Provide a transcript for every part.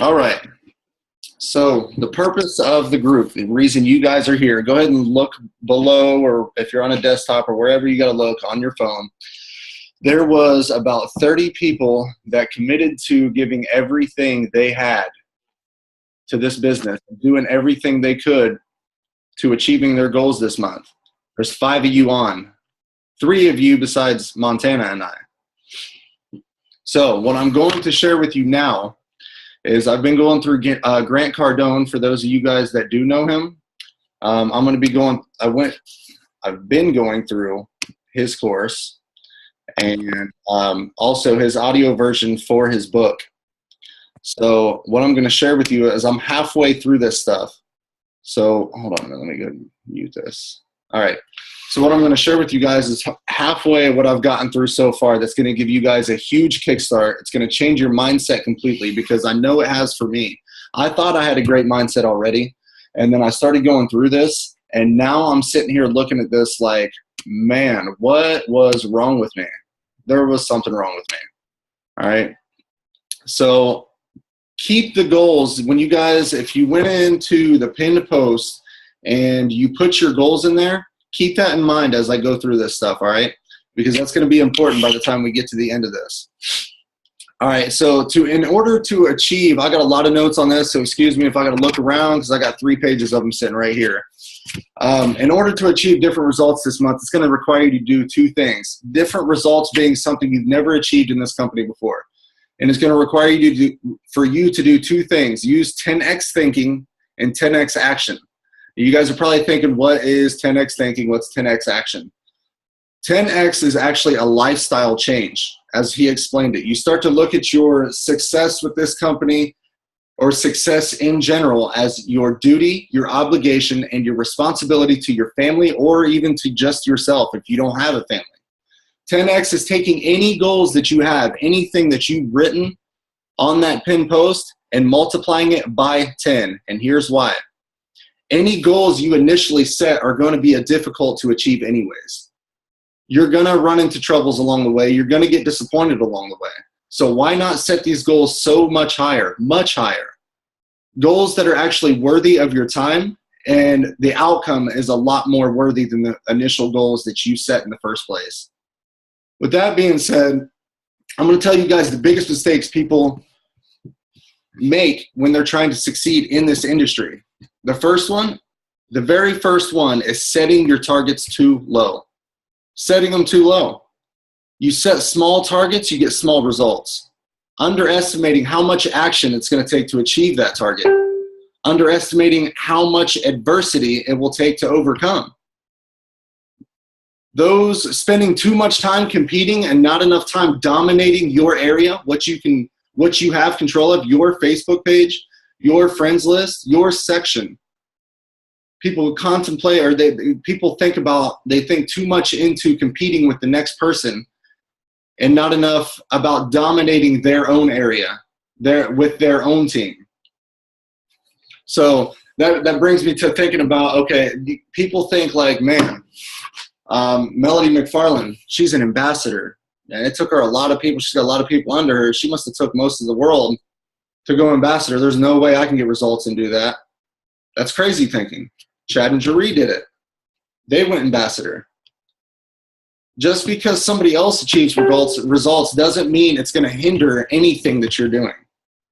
All right. So the purpose of the group, the reason you guys are here, go ahead and look below, or if you're on a desktop or wherever you got to look on your phone. There was about 30 people that committed to giving everything they had to this business, doing everything they could to achieving their goals this month. There's 5 of you on, 3 of you besides Montana and I. So what I'm going to share with you now is I've been going through Grant Cardone. For those of you guys that do know him, I'm going to be going. I've been going through his course and also his audio version for his book. So what I'm going to share with you is I'm halfway through this stuff. So hold on, let me go mute this. All right. So what I'm going to share with you guys is halfway what I've gotten through so far that's going to give you guys a huge kickstart. It's going to change your mindset completely because I know it has for me. I thought I had a great mindset already, and then I started going through this, and now I'm sitting here looking at this like, man, what was wrong with me? There was something wrong with me. All right. So keep the goals. When you guys, if you went into the pinned post and you put your goals in there, keep that in mind as I go through this stuff, all right? Because that's going to be important by the time we get to the end of this. All right, so in order to achieve, I got a lot of notes on this, so excuse me if I got to look around because I got 3 pages of them sitting right here. In order to achieve different results this month, it's going to require you to do 2 things. Different results being something you've never achieved in this company before. And it's going to require you to do 2 things. Use 10x thinking and 10x action. You guys are probably thinking, what is 10x thinking? What's 10x action? 10x is actually a lifestyle change, as he explained it. You start to look at your success with this company or success in general as your duty, your obligation, and your responsibility to your family or even to just yourself if you don't have a family. 10x is taking any goals that you have, anything that you've written on that pin post, and multiplying it by 10. And here's why. Any goals you initially set are going to be difficult to achieve anyways. You're going to run into troubles along the way. You're going to get disappointed along the way. So why not set these goals so much higher, much higher? Goals that are actually worthy of your time, and the outcome is a lot more worthy than the initial goals that you set in the first place. With that being said, I'm going to tell you guys the biggest mistakes people make when they're trying to succeed in this industry. The first one, the very first one, is setting your targets too low. Setting them too low. You set small targets, you get small results. Underestimating how much action it's going to take to achieve that target. Underestimating how much adversity it will take to overcome. Those spending too much time competing and not enough time dominating your area, what you have control of, your Facebook page, your friends list, your section. People contemplate, or people they think too much into competing with the next person and not enough about dominating their own area with their own team. So that brings me to thinking about, okay, people think like, man, Melody McFarland, she's an ambassador. And it took her a lot of people. She's got a lot of people under her. She must have took most of the world to go ambassador. There's no way I can get results and do that. That's crazy thinking. Chad and Jaree did it. They went ambassador. Just because somebody else achieves results doesn't mean it's going to hinder anything that you're doing.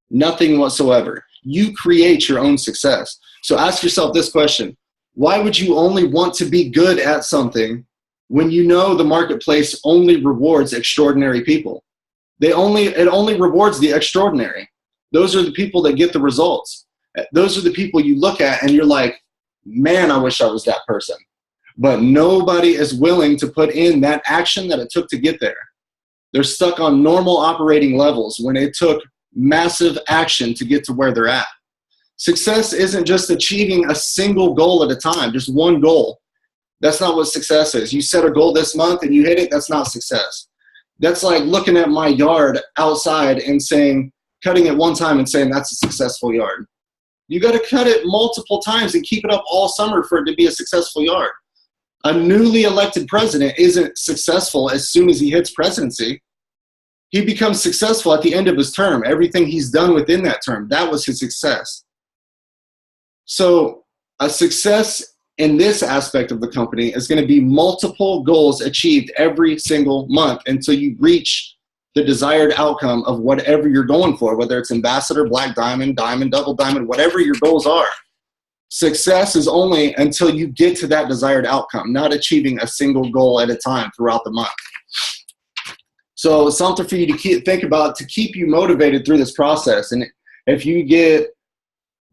Nothing whatsoever. You create your own success. So ask yourself this question. Why would you only want to be good at something when you know the marketplace only rewards extraordinary people? It only rewards the extraordinary. Those are the people that get the results. Those are the people you look at and you're like, man, I wish I was that person. But nobody is willing to put in that action that it took to get there. They're stuck on normal operating levels when it took massive action to get to where they're at. Success isn't just achieving a single goal at a time, just one goal. That's not what success is. You set a goal this month and you hit it, that's not success. That's like looking at my yard outside and saying, cutting it one time and saying that's a successful yard. You got to cut it multiple times and keep it up all summer for it to be a successful yard. A newly elected president isn't successful as soon as he hits presidency. He becomes successful at the end of his term. Everything he's done within that term, that was his success. So a success in this aspect of the company is going to be multiple goals achieved every single month until you reach the desired outcome of whatever you're going for, whether it's ambassador, black diamond, diamond, double diamond, whatever your goals are. Success is only until you get to that desired outcome, not achieving a single goal at a time throughout the month. So something for you to think about to keep you motivated through this process. And if you get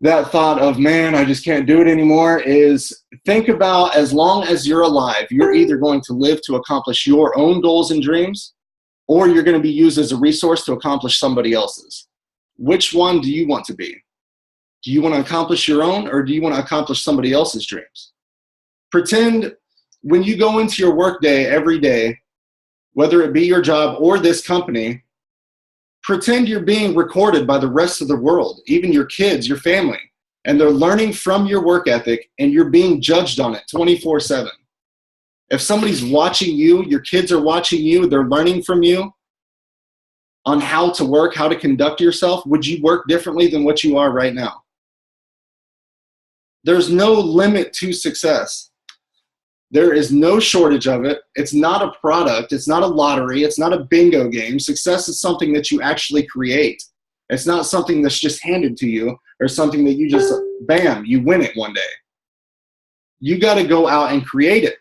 that thought of, man, I just can't do it anymore, is think about, as long as you're alive, you're either going to live to accomplish your own goals and dreams, or you're going to be used as a resource to accomplish somebody else's. Which one do you want to be? Do you want to accomplish your own, or do you want to accomplish somebody else's dreams? Pretend when you go into your workday every day, whether it be your job or this company, pretend you're being recorded by the rest of the world, even your kids, your family, and they're learning from your work ethic, and you're being judged on it 24/7. If somebody's watching you, your kids are watching you, they're learning from you on how to work, how to conduct yourself, would you work differently than what you are right now? There's no limit to success. There is no shortage of it. It's not a product. It's not a lottery. It's not a bingo game. Success is something that you actually create. It's not something that's just handed to you or something that you just, bam, you win it one day. You got to go out and create it.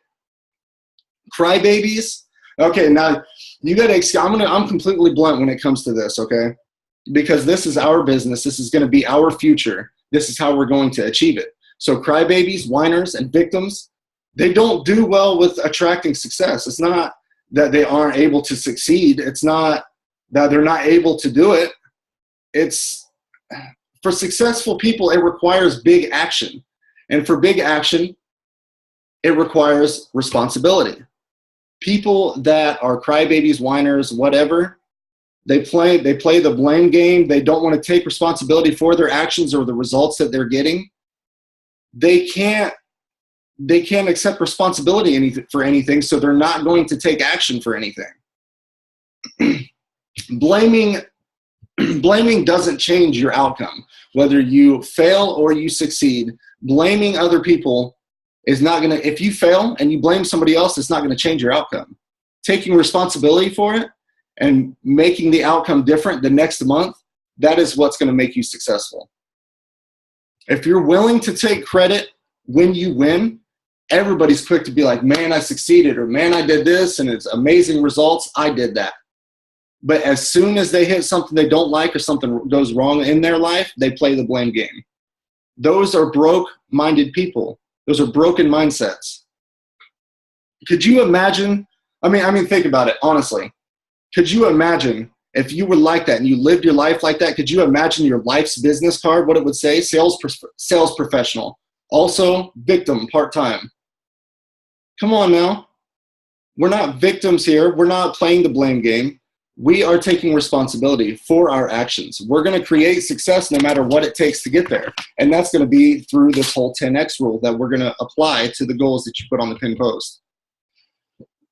Crybabies. Okay, now you got to, I'm completely blunt when it comes to this, okay? Because this is our business. This is going to be our future. This is how we're going to achieve it. So crybabies, whiners, and victims, they don't do well with attracting success. It's not that they aren't able to succeed. It's not that they're not able to do it. It's, for successful people, it requires big action. And for big action, it requires responsibility. People that are crybabies, whiners, whatever, they play the blame game. They don't want to take responsibility for their actions or the results that they're getting. They can't accept responsibility for anything, so they're not going to take action for anything. Blaming doesn't change your outcome. Whether you fail or you succeed, blaming other people is not going to, if you fail and you blame somebody else, it's not going to change your outcome. Taking responsibility for it and making the outcome different the next month, that is what's going to make you successful. If you're willing to take credit when you win, everybody's quick to be like, man, I succeeded, or man, I did this and it's amazing results. I did that. But as soon as they hit something they don't like or something goes wrong in their life, they play the blame game. Those are broke-minded people. Those are broken mindsets. Could you imagine? I mean, think about it, honestly. Could you imagine if you were like that and you lived your life like that? Could you imagine your life's business card, what it would say? Sales professional. Also, victim, part-time. Come on now. We're not victims here. We're not playing the blame game. We are taking responsibility for our actions. We're going to create success no matter what it takes to get there. And that's going to be through this whole 10X rule that we're going to apply to the goals that you put on the pin post.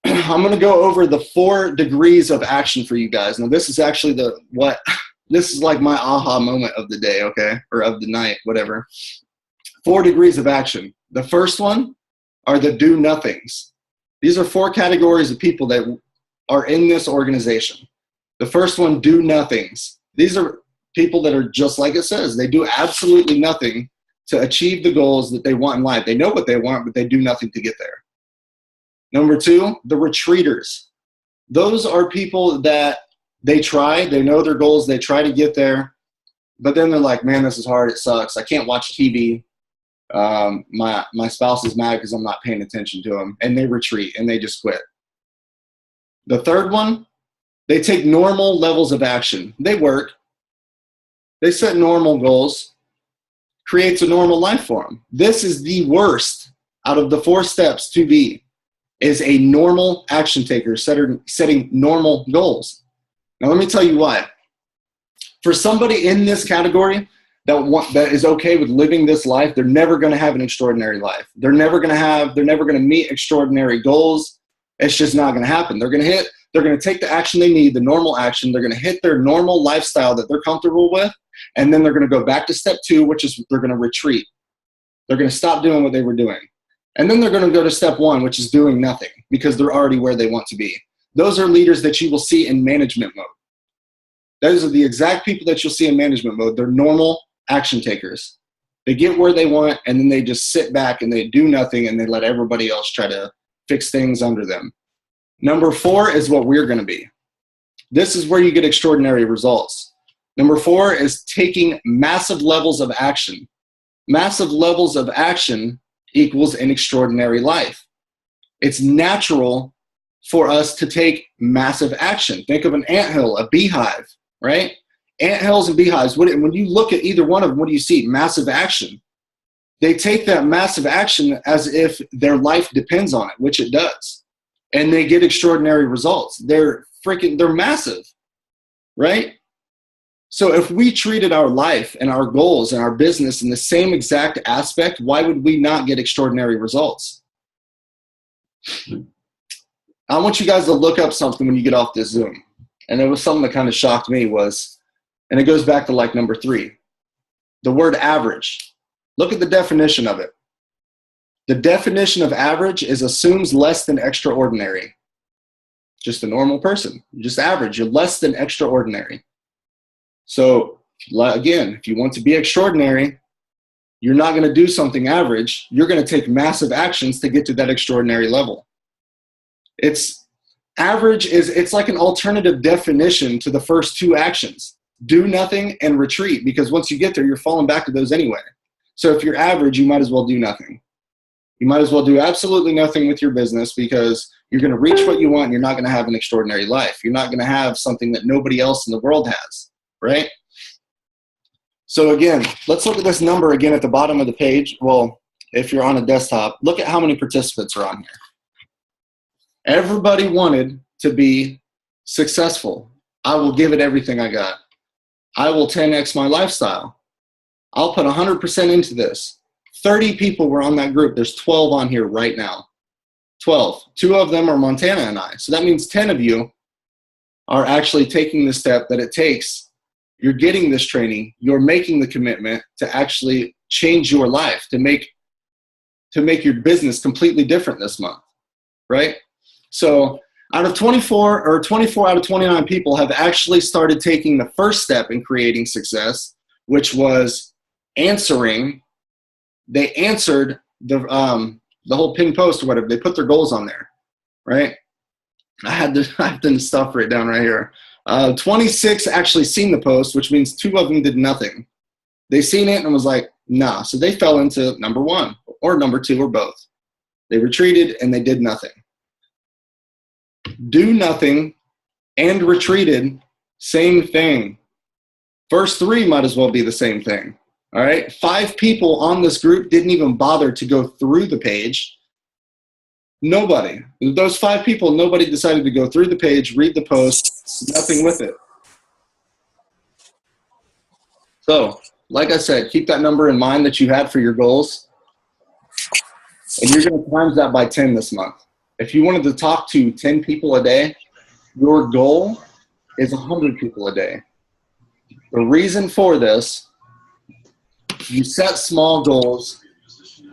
I'm going to go over the 4 degrees of action for you guys. Now, this is actually this is like my aha moment of the day, okay? Or of the night, whatever. 4 degrees of action. The first one are the do nothings. These are 4 categories of people that are in this organization. The first one, do nothings. These are people that are just like it says. They do absolutely nothing to achieve the goals that they want in life. They know what they want, but they do nothing to get there. Number 2, the retreaters. Those are people that they know their goals, they try to get there, but then they're like, man, this is hard, it sucks. I can't watch TV. My spouse is mad because I'm not paying attention to them, and they retreat and they just quit. The third one, they take normal levels of action. They work. They set normal goals, creates a normal life for them. This is the worst out of the 4 steps to be, is a normal action taker setting normal goals. Now, let me tell you why. For somebody in this category that is okay with living this life, they're never going to have an extraordinary life. They're never going to meet extraordinary goals. It's just not going to happen. They're going to hit They're going to take the action they need, the normal action. They're going to hit their normal lifestyle that they're comfortable with. And then they're going to go back to step 2, which is they're going to retreat. They're going to stop doing what they were doing. And then they're going to go to step 1, which is doing nothing, because they're already where they want to be. Those are leaders that you will see in management mode. Those are the exact people that you'll see in management mode. They're normal action takers. They get where they want, and then they just sit back and they do nothing, and they let everybody else try to fix things under them. Number 4 is what we're going to be. This is where you get extraordinary results. Number 4 is taking massive levels of action. Massive levels of action equals an extraordinary life. It's natural for us to take massive action. Think of an anthill, a beehive, right? Anthills and beehives, when you look at either one of them, what do you see? Massive action. They take that massive action as if their life depends on it, which it does. And they get extraordinary results. They're massive, right? So if we treated our life and our goals and our business in the same exact aspect, why would we not get extraordinary results? I want you guys to look up something when you get off this Zoom. And it was something that kind of shocked me was, and it goes back to like number 3, the word average. Look at the definition of it. The definition of average is assumes less than extraordinary. Just a normal person. You're just average. You're less than extraordinary. So again, if you want to be extraordinary, you're not going to do something average. You're going to take massive actions to get to that extraordinary level. It's like an alternative definition to the first 2 actions. Do nothing and retreat, because once you get there, you're falling back to those anyway. So if you're average, you might as well do nothing. You might as well do absolutely nothing with your business, because you're going to reach what you want and you're not going to have an extraordinary life. You're not going to have something that nobody else in the world has, right? So again, let's look at this number again at the bottom of the page. Well, if you're on a desktop, look at how many participants are on here. Everybody wanted to be successful. I will give it everything I got. I will 10x my lifestyle. I'll put 100% into this. 30 people were on that group. There's 12 on here right now. 12. 2 of them are Montana and I. So that means 10 of you are actually taking the step that it takes. You're getting this training. You're making the commitment to actually change your life, to make your business completely different this month, right? So out of 24 out of 29 people have actually started taking the first step in creating success, which was answering. They answered the whole pin post or whatever. They put their goals on there, right? I have the stuff right down right here. 26 actually seen the post, which means 2 of them did nothing. They seen it and was like, nah. So they fell into number 1 or number 2 or both. They retreated and they did nothing. Do nothing and retreated, same thing. First 3 might as well be the same thing. All right. 5 people on this group didn't even bother to go through the page. Nobody. Those 5 people, nobody decided to go through the page, read the post, nothing with it. So, like I said, keep that number in mind that you had for your goals. And you're going to times that by 10 this month. If you wanted to talk to 10 people a day, your goal is 100 people a day. The reason for this, you set small goals,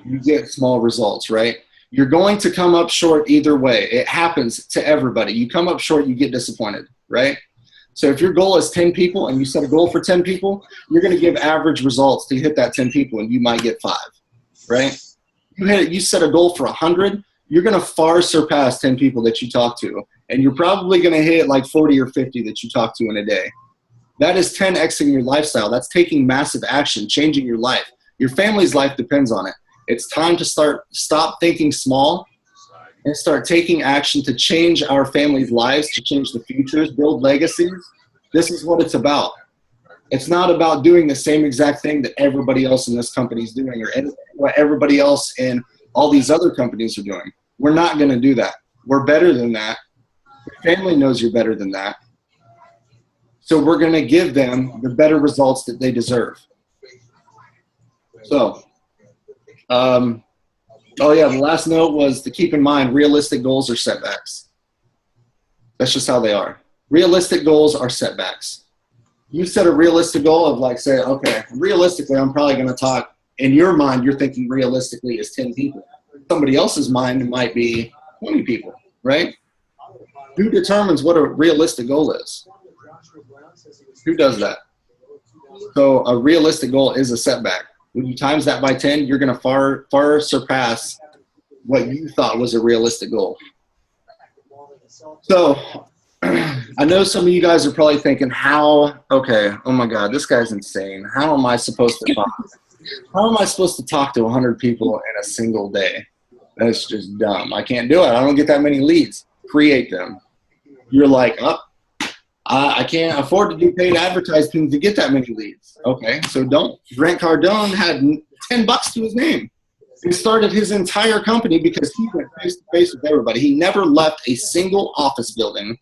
you get small results, right? You're going to come up short either way. It happens to everybody. You come up short, you get disappointed, right? So if your goal is 10 people and you set a goal for 10 people, you're going to give average results to hit that 10 people and you might get 5, right? You set a goal for 100, you're going to far surpass 10 people that you talk to. And you're probably going to hit like 40 or 50 that you talk to in a day. That is 10xing your lifestyle. That's taking massive action, changing your life. Your family's life depends on it. It's time to stop thinking small and start taking action to change our family's lives, to change the futures, build legacies. This is what it's about. It's not about doing the same exact thing that everybody else in this company is doing or what everybody else in all these other companies are doing. We're not going to do that. We're better than that. Your family knows you're better than that. So we're going to give them the better results that they deserve. So, oh yeah, the last note was to keep in mind realistic goals are setbacks. That's just how they are. Realistic goals are setbacks. You set a realistic goal of like, say, okay, realistically, I'm probably going to talk. In your mind, you're thinking realistically is 10 people. Somebody else's mind might be 20 people, right? Who determines what a realistic goal is? Who does that? So a realistic goal is a setback. When you times that by 10, you're going to far surpass what you thought was a realistic goal. So I know some of you guys are probably thinking, oh my God, this guy's insane. How am I supposed to talk? How am I supposed to talk to 100 people in a single day? That's just dumb. I can't do it. I don't get that many leads. Create them. You're like, I can't afford to do paid advertising to get that many leads. Okay, so don't. Grant Cardone had $10 to his name. He started his entire company because he went face to face with everybody. He never left a single office building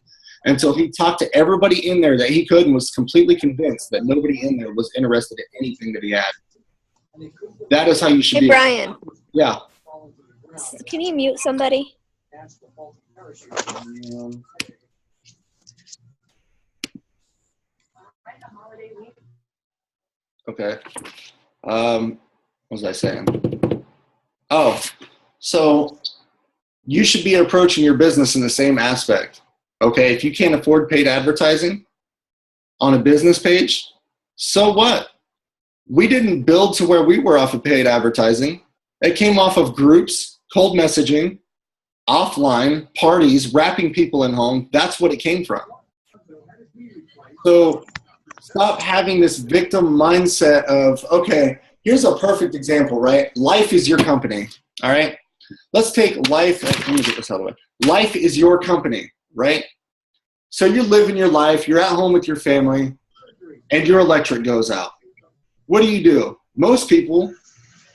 until he talked to everybody in there that he could and was completely convinced that nobody in there was interested in anything that he had. That is how you should be. Hey, Brian. Yeah. Can you mute somebody? Okay. What was I saying? Oh, so you should be approaching your business in the same aspect. Okay, if you can't afford paid advertising on a business page, so what? We didn't build to where we were off of paid advertising. It came off of groups, cold messaging, offline, parties, wrapping people in home. That's what it came from. So stop having this victim mindset of, okay, here's a perfect example, right? Life is your company, all right? Let's take life. Let me get this out of the way. Life is your company, right? So you're living your life. You're at home with your family, and your electric goes out. What do? Most people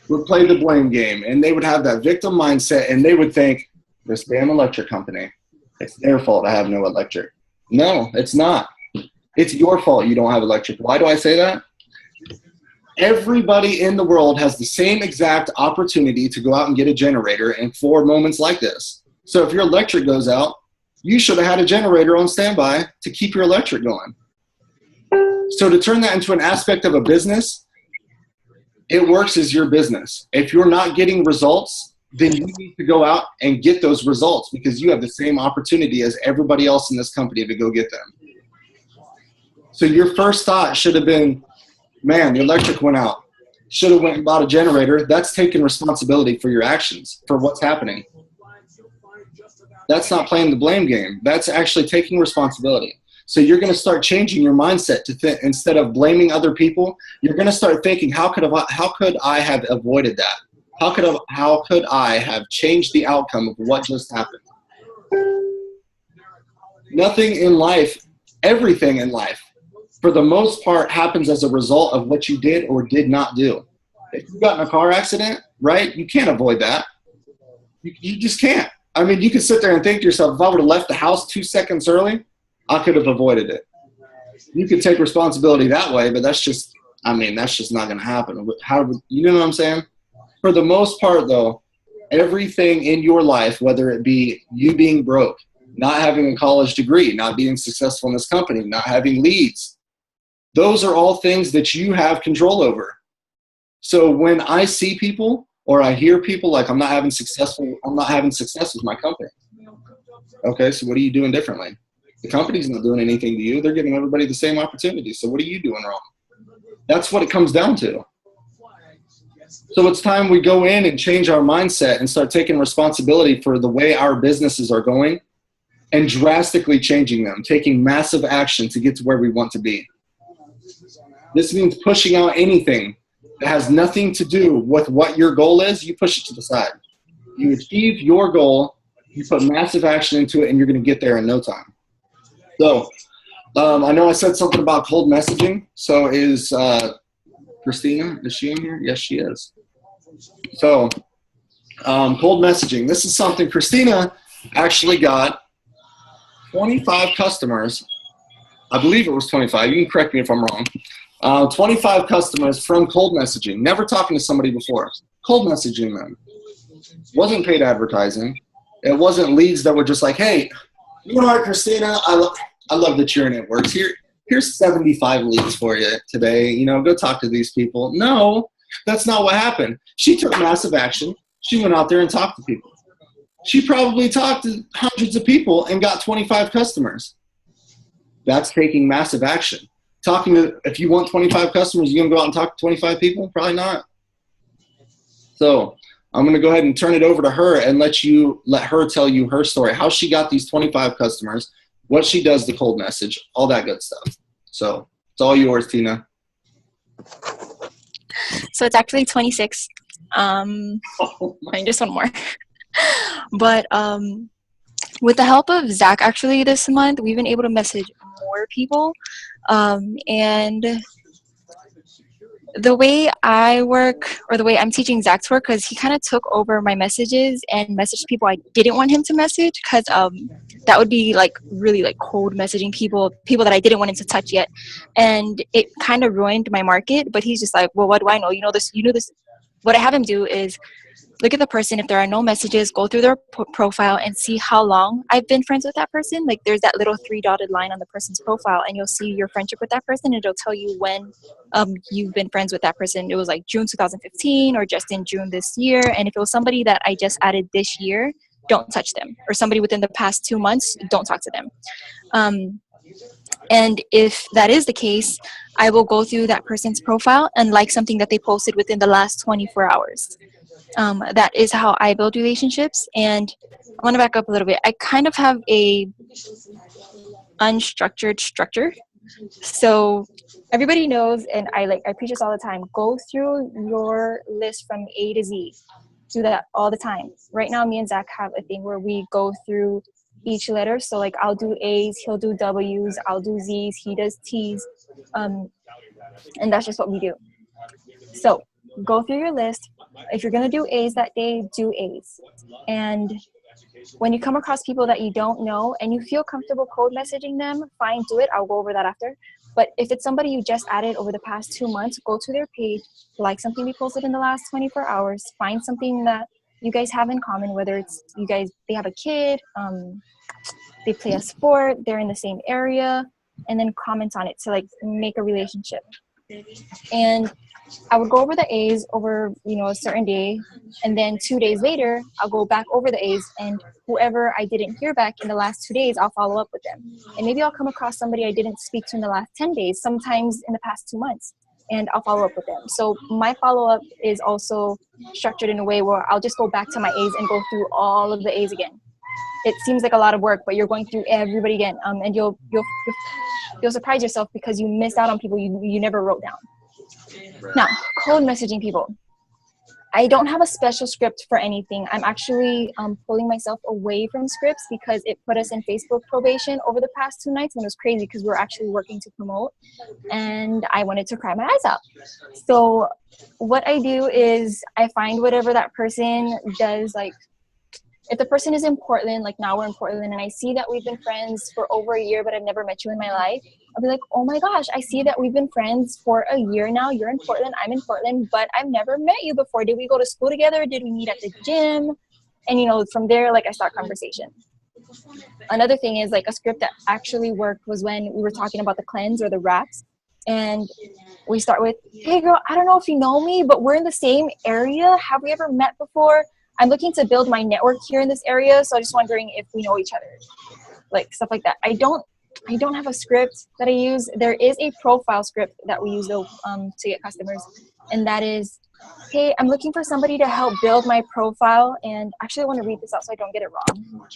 would play the blame game, and they would have that victim mindset, and they would think, this damn electric company, it's their fault I have no electric. No, it's not. It's your fault you don't have electric. Why do I say that? Everybody in the world has the same exact opportunity to go out and get a generator in 4 moments like this. So if your electric goes out, you should have had a generator on standby to keep your electric going. So to turn that into an aspect of a business, it works as your business. If you're not getting results, then you need to go out and get those results because you have the same opportunity as everybody else in this company to go get them. So your first thought should have been, man, the electric went out. Should have went and bought a generator. That's taking responsibility for your actions, for what's happening. That's not playing the blame game. That's actually taking responsibility. So you're going to start changing your mindset to instead of blaming other people, you're going to start thinking, how could I have avoided that? How could I have changed the outcome of what just happened? Nothing in life, everything in life, for the most part, happens as a result of what you did or did not do. If you got in a car accident, right, you can't avoid that. You just can't. I mean, you could sit there and think to yourself, if I would have left the house 2 seconds early, I could have avoided it. You could take responsibility that way, but that's just not going to happen. You know what I'm saying? For the most part, though, everything in your life, whether it be you being broke, not having a college degree, not being successful in this company, not having leads, those are all things that you have control over. So when I see people or I hear people like I'm not having success with my company. Okay, so what are you doing differently? The company's not doing anything to you. They're giving everybody the same opportunity. So what are you doing wrong? That's what it comes down to. So it's time we go in and change our mindset and start taking responsibility for the way our businesses are going and drastically changing them, taking massive action to get to where we want to be. This means pushing out anything that has nothing to do with what your goal is. You push it to the side. You achieve your goal, you put massive action into it, and you're going to get there in no time. So I know I said something about cold messaging. So is Christina, is she in here? Yes, she is. So cold messaging. This is something Christina actually got 25 customers. I believe it was 25. You can correct me if I'm wrong. 25 customers from cold messaging. Never talking to somebody before. Cold messaging them. Wasn't paid advertising. It wasn't leads that were just like, hey, You know what, Christina? I love that you're in It Works. Here's 75 leads for you today. You know, go talk to these people. No, that's not what happened. She took massive action. She went out there and talked to people. She probably talked to hundreds of people and got 25 customers. That's taking massive action. If you want 25 customers, you going to go out and talk to 25 people? Probably not. So I'm going to go ahead and turn it over to her and let her tell you her story, how she got these 25 customers, what she does to cold message, all that good stuff. So it's all yours, Tina. So it's actually 26. Just one more. But with the help of Zach, actually this month, we've been able to message more people. And the way I work, or the way I'm teaching Zach to work, because he kind of took over my messages and messaged people I didn't want him to message, because that would be like really like cold messaging people that I didn't want him to touch yet, and it kind of ruined my market. But he's just like, well, what do I know? You know this. What I have him do is look at the person. If there are no messages, go through their profile and see how long I've been friends with that person. Like there's that little 3 dotted line on the person's profile, and you'll see your friendship with that person, and it'll tell you when you've been friends with that person. It was like June 2015 or just in June this year. And if it was somebody that I just added this year, don't touch them. Or somebody within the past 2 months, don't talk to them. And if that is the case, I will go through that person's profile and like something that they posted within the last 24 hours. That is how I build relationships. And I want to back up a little bit. I kind of have a unstructured structure. So everybody knows, and I preach this all the time, go through your list from A to Z. Do that all the time. Right now, me and Zach have a thing where we go through each letter. So like I'll do A's, he'll do W's, I'll do Z's, he does T's. And that's just what we do. So go through your list. If you're going to do A's that day, do A's. And when you come across people that you don't know and you feel comfortable code messaging them, fine, do it. I'll go over that after. But if it's somebody you just added over the past 2 months, go to their page, like something they posted in the last 24 hours, find something that you guys have in common, whether it's they have a kid, they play a sport, they're in the same area, and then comment on it to like make a relationship. And I would go over the A's over, a certain day, and then 2 days later, I'll go back over the A's, and whoever I didn't hear back in the last 2 days, I'll follow up with them. And maybe I'll come across somebody I didn't speak to in the last 10 days, sometimes in the past 2 months, and I'll follow up with them. So my follow-up is also structured in a way where I'll just go back to my A's and go through all of the A's again. It seems like a lot of work, but you're going through everybody again, and you'll surprise yourself because you missed out on people you never wrote down. Now, cold messaging people. I don't have a special script for anything. I'm actually pulling myself away from scripts because it put us in Facebook probation over the past 2 nights, and it was crazy because we were actually working to promote, and I wanted to cry my eyes out. So what I do is I find whatever that person does, like if the person is in Portland, like now we're in Portland, and I see that we've been friends for over a year, but I've never met you in my life, I'll be like, oh my gosh, I see that we've been friends for a year now. You're in Portland, I'm in Portland, but I've never met you before. Did we go to school together? Did we meet at the gym? And, from there, like I start conversation. Another thing is like a script that actually worked was when we were talking about the cleanse or the wraps. And we start with, hey girl, I don't know if you know me, but we're in the same area. Have we ever met before? I'm looking to build my network here in this area, so I'm just wondering if we know each other, like stuff like that. I don't have a script that I use. There is a profile script that we use though to get customers, and that is, hey, I'm looking for somebody to help build my profile, and actually I want to read this out so I don't get it wrong.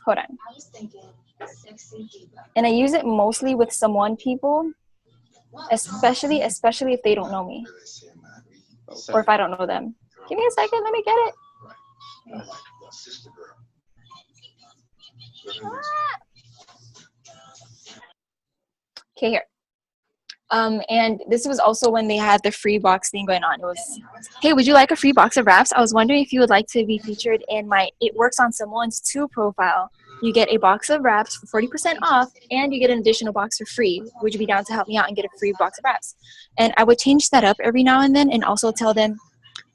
Hold on. And I use it mostly with someone people, especially if they don't know me or if I don't know them. Give me a second, let me get it. Okay, here. And this was also when they had the free box thing going on. It was, hey, would you like a free box of wraps? I was wondering if you would like to be featured in my It Works on Someone's 2 profile. You get a box of wraps for 40% off, and you get an additional box for free. Would you be down to help me out and get a free box of wraps? And I would change that up every now and then, and also tell them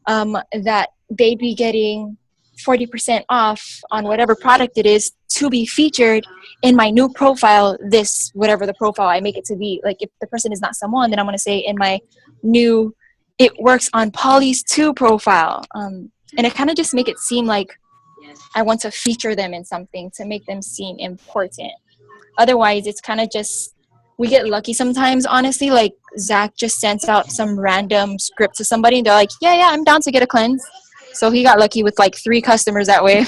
that they'd be getting 40% off on whatever product it is to be featured in my new profile, this, whatever the profile I make it to be. Like if the person is not someone, then I'm going to say in my new It Works on Polly's 2 profile. And it kind of just make it seem like I want to feature them in something to make them seem important. Otherwise, it's kind of just, we get lucky sometimes, honestly. Like Zach just sends out some random script to somebody and they're like, yeah, I'm down to get a cleanse. So he got lucky with like 3 customers that way.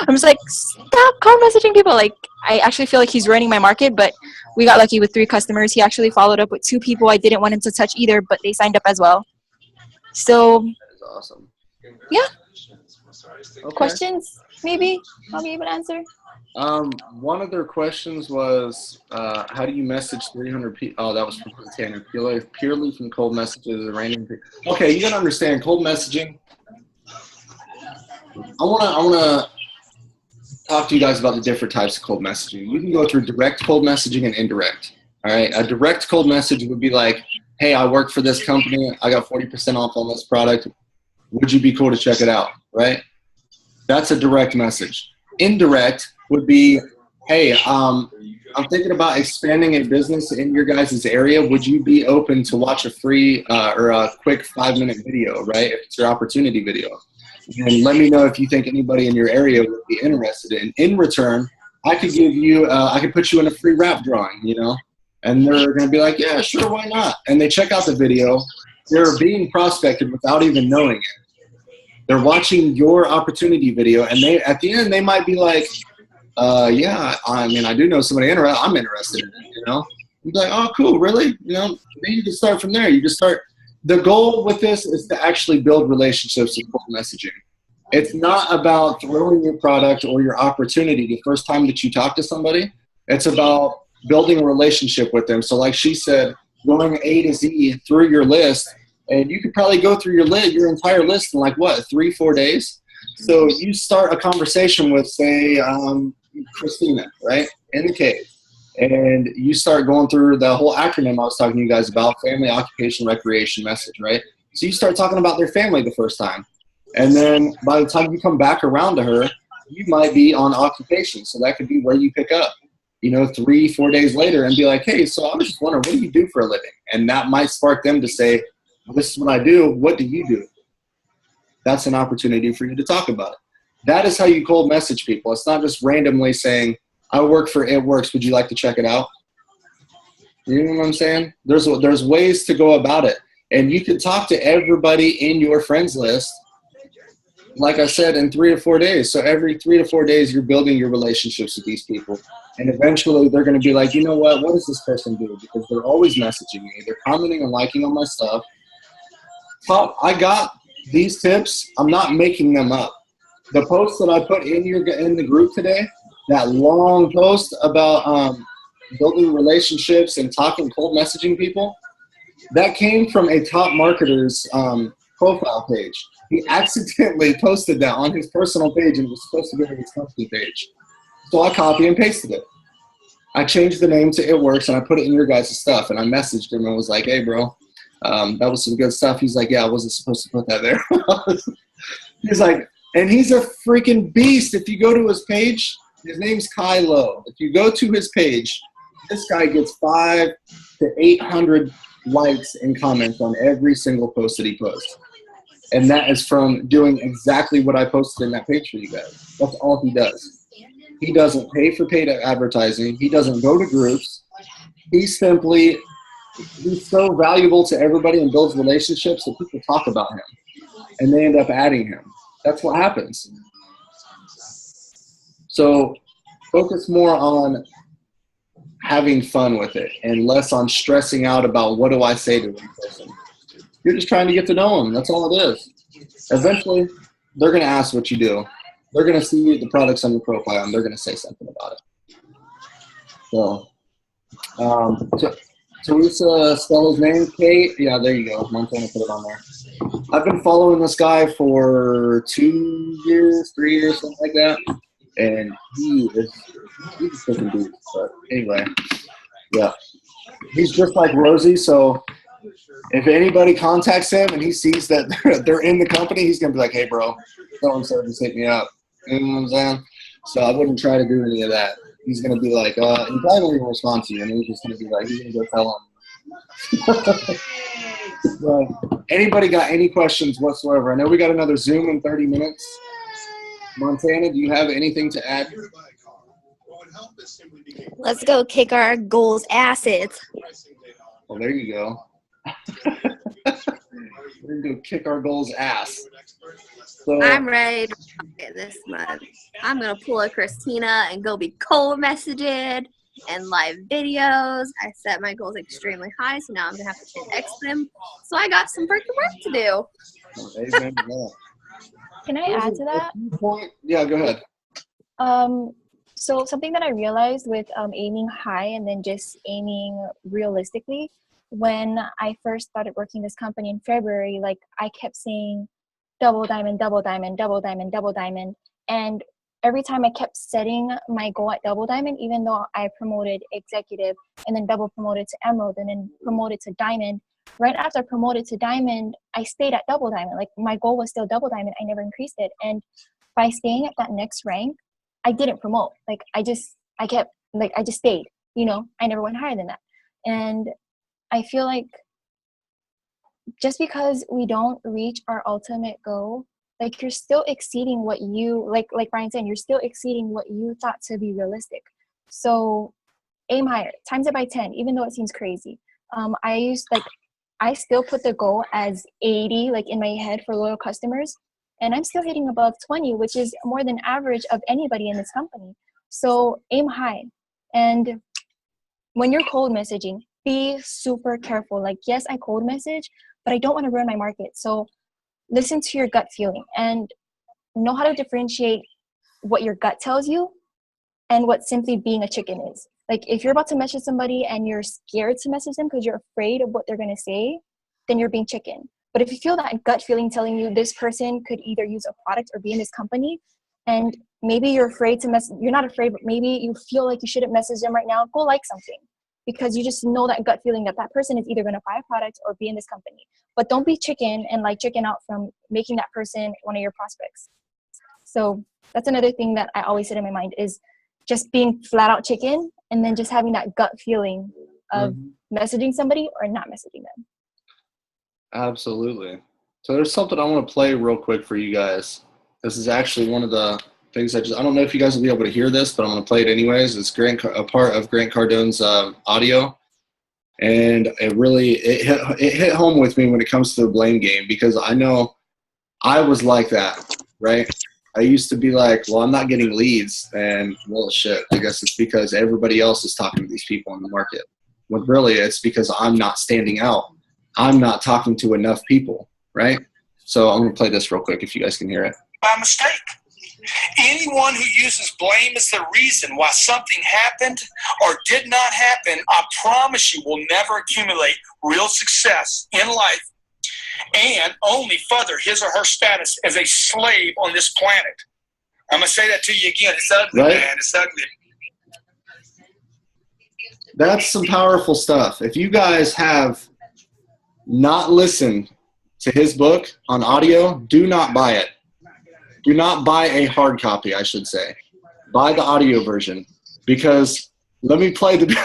I'm just like, stop call messaging people. Like, I actually feel like he's ruining my market, but we got lucky with 3 customers. He actually followed up with 2 people I didn't want him to touch either, but they signed up as well. So, That is awesome. yeah. Okay. Questions, maybe? I'll be able to answer. One of their questions was, how do you message 300 people? Oh, that was from Tanner. Purely from cold messages, random people. Okay, you gotta understand cold messaging. I wanna talk to you guys about the different types of cold messaging. You can go through direct cold messaging and indirect. All right, a direct cold message would be like, hey, I work for this company. I got 40% off on this product. Would you be cool to check it out? Right? That's a direct message. Indirect would be, hey, I'm thinking about expanding a business in your guys' area. Would you be open to watch a free or a quick 5-minute video, right? If it's your opportunity video. And let me know if you think anybody in your area would be interested in. In return, I could give you, I could put you in a free rap drawing, you know? And they're going to be like, yeah, sure, why not? And they check out the video. They're being prospected without even knowing it. They're watching your opportunity video, and they at the end, they might be like, yeah, I mean, I do know somebody I'm interested in it, you know? You'd be like, oh, cool, really? You know, then you can start from there. You just start. The goal with this is to actually build relationships with cold messaging. It's not about throwing your product or your opportunity the first time that you talk to somebody. It's about building a relationship with them. So like she said, going A to Z through your list, and you could probably go through your entire list in like, what, 3-4 days? So you start a conversation with, say, Christina, right, in the cave. And you start going through the whole acronym I was talking to you guys about, family, occupation, recreation, message, right? So you start talking about their family the first time. And then by the time you come back around to her, you might be on occupation. So that could be where you pick up, 3-4 days later and be like, hey, so I was just wondering, what do you do for a living? And that might spark them to say, well, this is what I do. What do you do? That's an opportunity for you to talk about it. That is how you cold message people. It's not just randomly saying, I work for It Works. Would you like to check it out? You know what I'm saying? There's ways to go about it. And you can talk to everybody in your friends list, like I said, in 3 to 4 days. So every 3 to 4 days, you're building your relationships with these people. And eventually they're going to be like, you know what does this person do? Because they're always messaging me. They're commenting and liking on my stuff. I got these tips. I'm not making them up. The post that I put in the group today, that long post about building relationships and talking cold messaging people, that came from a top marketer's profile page. He accidentally posted that on his personal page and it was supposed to go to his company page. So I copy and pasted it. I changed the name to It Works and I put it in your guys' stuff. And I messaged him and was like, hey, bro, that was some good stuff. He's like, yeah, I wasn't supposed to put that there. He's like, and he's a freaking beast. If you go to his page, his name's Kai Lowe. If you go to his page, this guy gets 500 to 800 likes and comments on every single post that he posts. And that is from doing exactly what I posted in that page for you guys. That's all he does. He doesn't pay for paid advertising. He doesn't go to groups. He's so valuable to everybody and builds relationships that people talk about him. And they end up adding him. That's what happens. So focus more on having fun with it and less on stressing out about what do I say to one person. You're just trying to get to know them. That's all it is. Eventually, they're going to ask what you do. They're going to see the products on your profile, and they're going to say something about it. So, Teresa, spell his name, Kate. Yeah, there you go. Montana put it on there. I've been following this guy for 2 years, 3 years, something like that. And he's a freaking dude. But anyway, yeah. He's just like Rosie, so If anybody contacts him and he sees that they're in the company, he's gonna be like, "Hey, bro, so-and-so just hit me up." You know what I'm saying? So I wouldn't try to do any of that. He's gonna be like, he probably won't even respond to you, and he's just gonna be like, he's gonna go tell him. So, anybody got any questions whatsoever? I know we got another Zoom in 30 minutes. Montana, do you have anything to add? Let's go kick our goals' asses. Well, there you go. We're going to kick our goals' ass. So, I'm ready to rock it this month. I'm going to pull a Christina and go be cold messaging and live videos. I set my goals extremely high, so now I'm going to have to 10x them. So I got some freaking work to do. Amen to that. Can I add to that? Yeah, go ahead. So something that I realized with aiming high and then just aiming realistically, when I first started working this company in February, like I kept saying double diamond, double diamond, double diamond, double diamond. And every time I kept setting my goal at double diamond, even though I promoted executive and then double promoted to emerald and then promoted to diamond, right after I promoted to diamond, I stayed at double diamond. Like my goal was still double diamond. I never increased it. And by staying at that next rank, I didn't promote. Like I just stayed, you know, I never went higher than that. And I feel like just because we don't reach our ultimate goal, like you're still exceeding what you, like Brian said, you're still exceeding what you thought to be realistic. So aim higher, times it by 10, even though it seems crazy. I still put the goal as 80, like in my head for loyal customers. And I'm still hitting above 20, which is more than average of anybody in this company. So aim high. And when you're cold messaging, be super careful. Like, yes, I cold message, but I don't want to ruin my market. So listen to your gut feeling and know how to differentiate what your gut tells you and what simply being a chicken is. Like if you're about to message somebody and you're scared to message them because you're afraid of what they're going to say, then you're being chicken. But if you feel that gut feeling telling you this person could either use a product or be in this company, and maybe you're afraid to you're not afraid, but maybe you feel like you shouldn't message them right now, go like something. Because you just know that gut feeling that that person is either going to buy a product or be in this company. But don't be chicken and like chicken out from making that person one of your prospects. So that's another thing that I always sit in my mind is just being flat out chicken and then just having that gut feeling of messaging somebody or not messaging them. Absolutely. So there's something I want to play real quick for you guys. This is actually one of the things I don't know if you guys will be able to hear this, but I'm going to play it anyways. It's a part of Grant Cardone's audio. And it hit home with me when it comes to the blame game, because I know I was like that, right? I used to be like, well, I'm not getting leads, and well, shit, I guess it's because everybody else is talking to these people in the market. When really it's because I'm not standing out. I'm not talking to enough people, right? So I'm going to play this real quick if you guys can hear it. By mistake. Anyone who uses blame as the reason why something happened or did not happen, I promise you will never accumulate real success in life and only further his or her status as a slave on this planet. I'm going to say that to you again. It's ugly, right? Man. It's ugly. That's some powerful stuff. If you guys have not listened to his book on audio, do not buy it. Do not buy a hard copy, I should say. Buy the audio version, because let me play the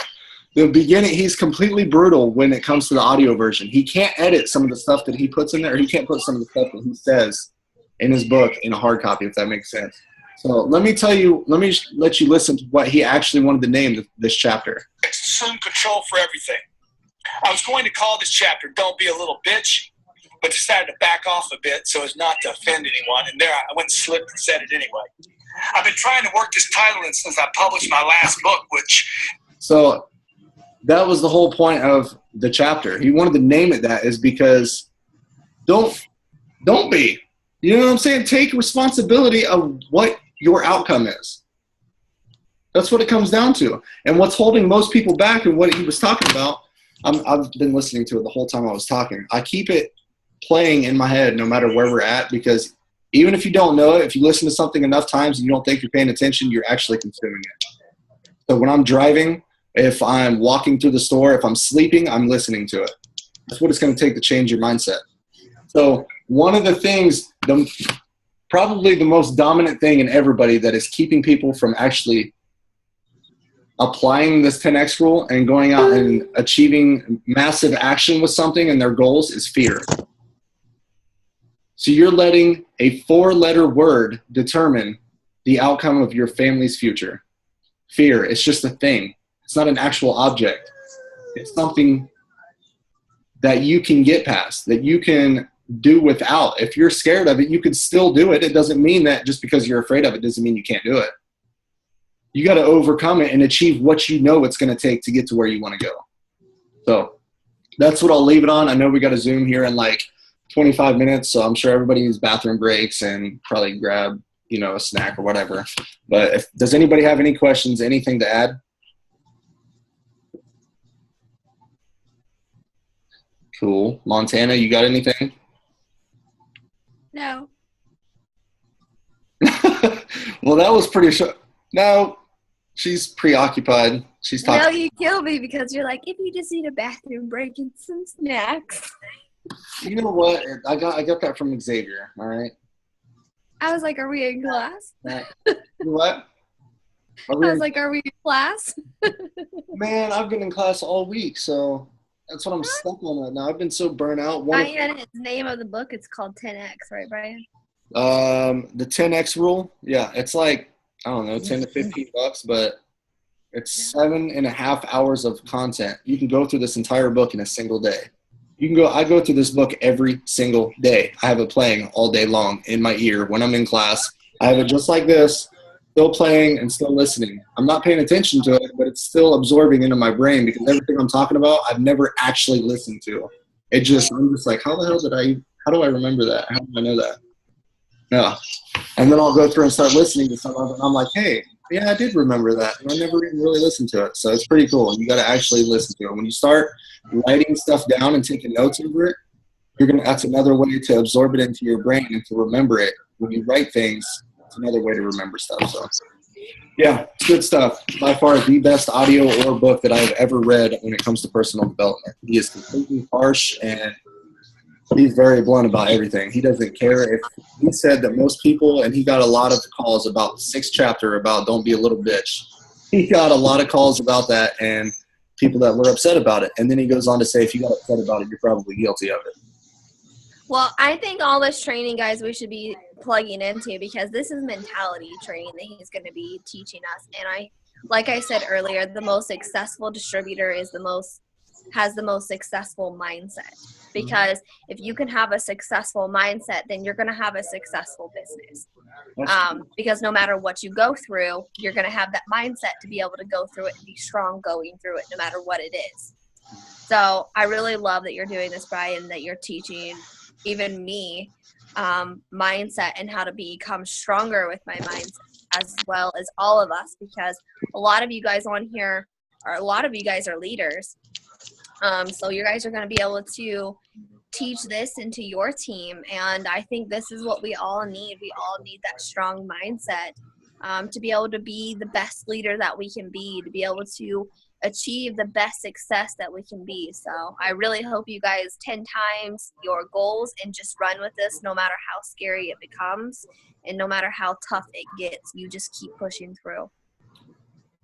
beginning. He's completely brutal when it comes to the audio version. He can't edit some of the stuff that he puts in there, or he can't put some of the stuff that he says in his book in a hard copy, if that makes sense. So let me let you listen to what he actually wanted to name this chapter. Assume control for everything. I was going to call this chapter "Don't Be a Little Bitch," but decided to back off a bit so as not to offend anyone. And there I went and slipped and said it anyway. I've been trying to work this title in since I published my last book, which... So that was the whole point of the chapter. He wanted to name it that is because don't be. You know what I'm saying? Take responsibility of what your outcome is. That's what it comes down to. And what's holding most people back and what he was talking about, I've been listening to it the whole time I was talking. I keep it playing in my head no matter where we're at, because even if you don't know it, if you listen to something enough times and you don't think you're paying attention, you're actually consuming it. So when I'm driving, if I'm walking through the store, if I'm sleeping, I'm listening to it. That's what it's going to take to change your mindset. So one of the things, probably the most dominant thing in everybody that is keeping people from actually applying this 10X rule and going out and achieving massive action with something and their goals is fear. So you're letting a 4-letter word determine the outcome of your family's future. Fear, it's just a thing. It's not an actual object. It's something that you can get past, that you can do without. If you're scared of it, you could still do it. It doesn't mean that just because you're afraid of it doesn't mean you can't do it. You got to overcome it and achieve what you know it's going to take to get to where you want to go. So that's what I'll leave it on. I know we got a Zoom here in like 25 minutes, so I'm sure everybody needs bathroom breaks and probably grab, a snack or whatever. But does anybody have any questions, anything to add? Cool. Montana, you got anything? No. Well, that was pretty short. No, she's preoccupied. She's talking. No, you kill me because you're like, if you just need a bathroom break and some snacks. You know what? I got that from Xavier. All right. I was like, are we in class? What? I was like, are we in class? Man, I've been in class all week, so that's what I'm stuck on right now. I've been so burnt out. Brian, his name of the book, it's called 10X, right, Brian? The 10X rule. Yeah, it's like, I don't know, 10 to 15 bucks, but it's 7.5 hours of content. You can go through this entire book in a single day. I go through this book every single day. I have it playing all day long in my ear when I'm in class. I have it just like this, still playing and still listening. I'm not paying attention to it, but it's still absorbing into my brain because everything I'm talking about, I've never actually listened to. I'm just like, how do I remember that? How do I know that? Yeah. And then I'll go through and start listening to some of it, and I'm like, hey, yeah, I did remember that. And I never even really listened to it. So it's pretty cool. You got to actually listen to it. When you start writing stuff down and taking notes over it, that's another way to absorb it into your brain and to remember it. When you write things, it's another way to remember stuff. So yeah, it's good stuff. By far the best audio or book that I've ever read when it comes to personal development. He is completely harsh and he's very blunt about everything. He doesn't care. If he said that most people, and he got a lot of calls about the 6th chapter about don't be a little bitch. He got a lot of calls about that and people that were upset about it. And then he goes on to say, if you got upset about it, you're probably guilty of it. Well, I think all this training, guys, we should be plugging into because this is mentality training that he's going to be teaching us. And like I said earlier, the most successful distributor has the most successful mindset. Because if you can have a successful mindset, then you're going to have a successful business. Because no matter what you go through, you're going to have that mindset to be able to go through it and be strong going through it no matter what it is. So I really love that you're doing this, Brian, that you're teaching even me mindset and how to become stronger with my mindset as well as all of us, because a lot of you guys on here a lot of you guys are leaders. So you guys are going to be able to teach this into your team. And I think this is what we all need. We all need that strong mindset to be able to be the best leader that we can be, to be able to achieve the best success that we can be. So I really hope you guys 10 times your goals and just run with this no matter how scary it becomes and no matter how tough it gets. You just keep pushing through.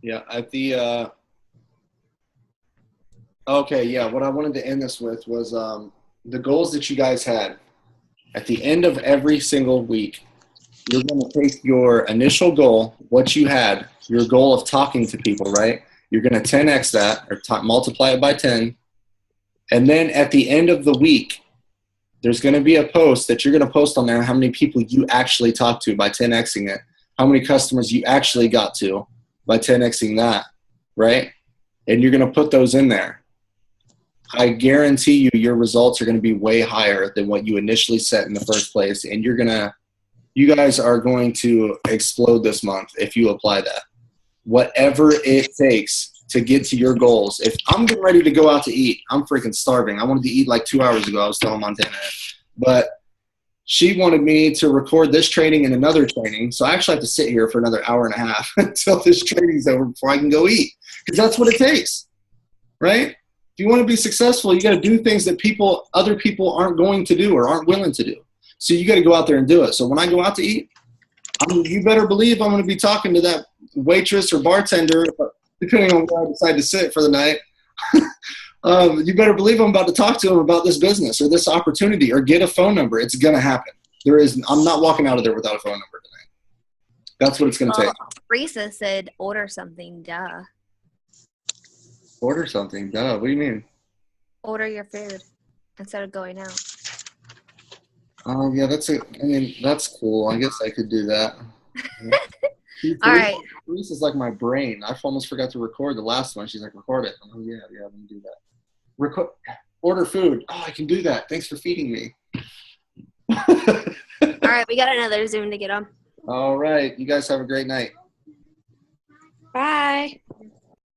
Yeah, at the okay, yeah, what I wanted to end this with was the goals that you guys had. At the end of every single week, you're going to take your initial goal, what you had, your goal of talking to people, right? You're going to 10x that or multiply it by 10. And then at the end of the week, there's going to be a post that you're going to post on there how many people you actually talked to by 10xing it, how many customers you actually got to by 10xing that, right? And you're going to put those in there. I guarantee you your results are going to be way higher than what you initially set in the first place. And you guys are going to explode this month if you apply that. Whatever it takes to get to your goals. If I'm getting ready to go out to eat, I'm freaking starving. I wanted to eat like 2 hours ago. I was telling Montana. But she wanted me to record this training and another training. So I actually have to sit here for another hour and a half until this training's over before I can go eat. Because that's what it takes, right? you want to be successful, you got to do things that other people aren't going to do or aren't willing to do. So you got to go out there and do it. So when I go out to eat, you better believe I'm going to be talking to that waitress or bartender, depending on where I decide to sit for the night. You better believe I'm about to talk to them about this business or this opportunity or get a phone number. It's going to happen. I'm not walking out of there without a phone number tonight. That's what it's going to take. Risa said, order something, duh. Order something, duh. What do you mean? Order your food instead of going out. Oh, yeah, that's cool. I guess I could do that. All right. Teresa's like my brain. I almost forgot to record the last one. She's like, record it. Oh, yeah, let me do that. Order food. Oh, I can do that. Thanks for feeding me. All right, we got another Zoom to get on. All right. You guys have a great night. Bye.